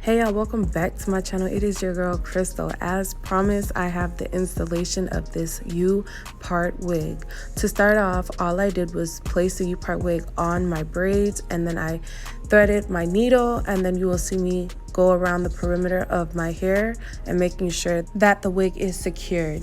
Hey y'all, welcome back to my channel. It is your girl Crystal. As promised, I have the installation of this U-Part wig. To start off, all I did was place the U-Part wig on my braids, and then I threaded my needle, and then you will see me go around the perimeter of my hair and making sure that the wig is secured.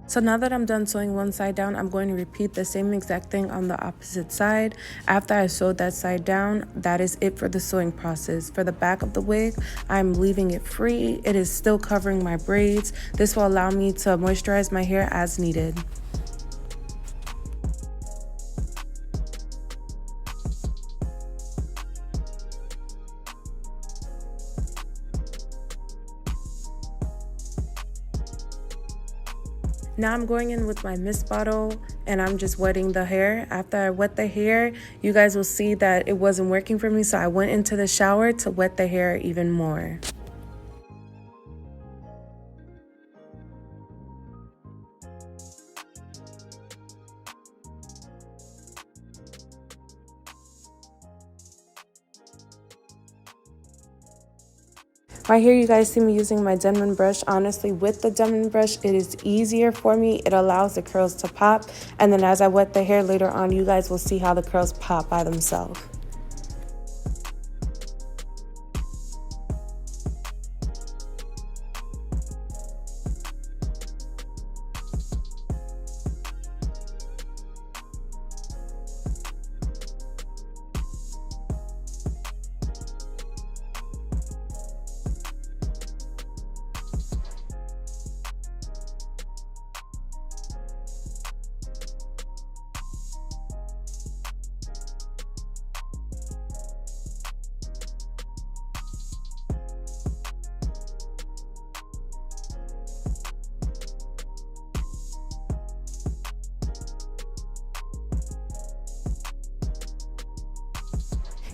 So now that I'm done sewing one side down, I'm going to repeat the same exact thing on the opposite side. After I sewed that side down, that is it for the sewing process. For the back of the wig, I'm leaving it free. It is still covering my braids. This will allow me to moisturize my hair as needed. Now I'm going in with my mist bottle and I'm just wetting the hair. After I wet the hair, you guys will see that it wasn't working for me, so I went into the shower to wet the hair even more. Right here, you guys see me using my Denman brush. Honestly, with the Denman brush, it is easier for me. It allows the curls to pop. And then as I wet the hair later on, you guys will see how the curls pop by themselves.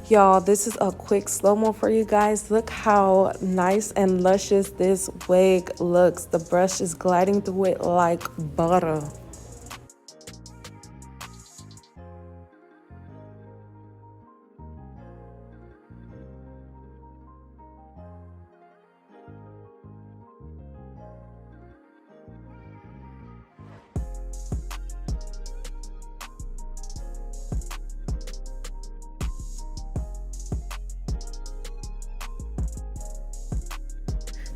Y'all, this is a quick slow-mo for you guys. Look how nice and luscious this wig looks. The brush is gliding through it like butter.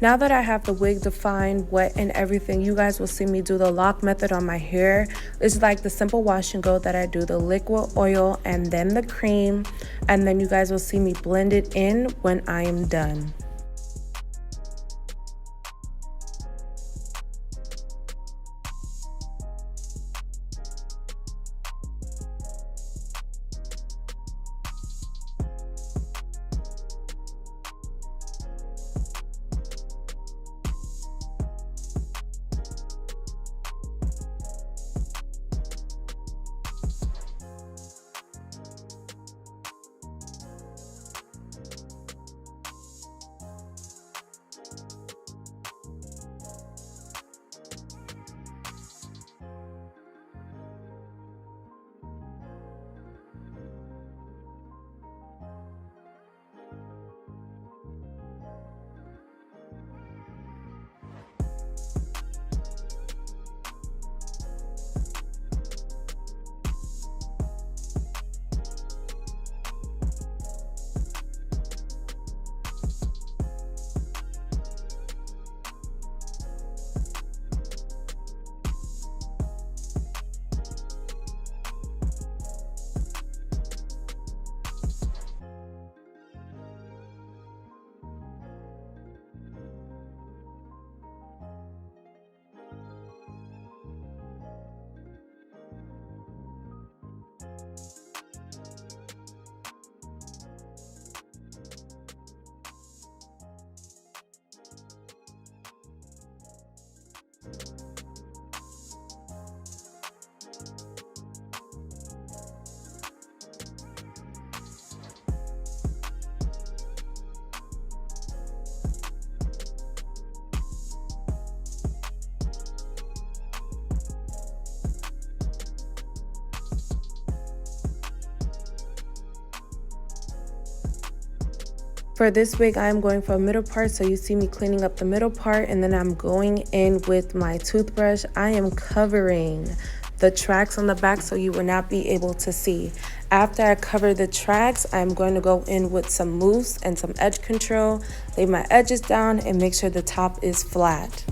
Now that I have the wig defined, wet, and everything, you guys will see me do the lock method on my hair. It's like the simple wash and go that I do, the liquid oil and then the cream, and then you guys will see me blend it in when I am done. For this wig, I am going for a middle part, so you see me cleaning up the middle part, and then I'm going in with my toothbrush. I am covering the tracks on the back so you will not be able to see. After I cover the tracks, I'm going to go in with some mousse and some edge control, lay my edges down, and make sure the top is flat.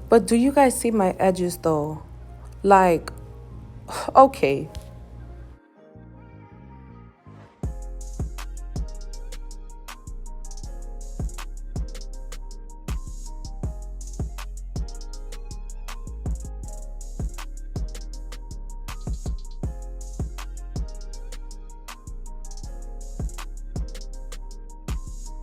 But do you guys see my edges though? Like, okay.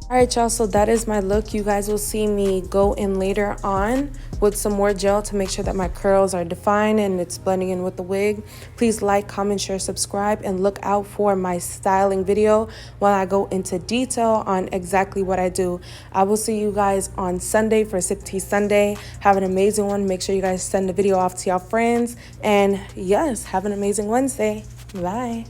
Alright y'all, so that is my look. You guys will see me go in later on with some more gel to make sure that my curls are defined and it's blending in with the wig. Please like, comment, share, subscribe, and look out for my styling video when I go into detail on exactly what I do. I will see you guys on Sunday for Sip Tea Sunday. Have an amazing one. Make sure you guys send the video off to y'all friends. And yes, have an amazing Wednesday. Bye.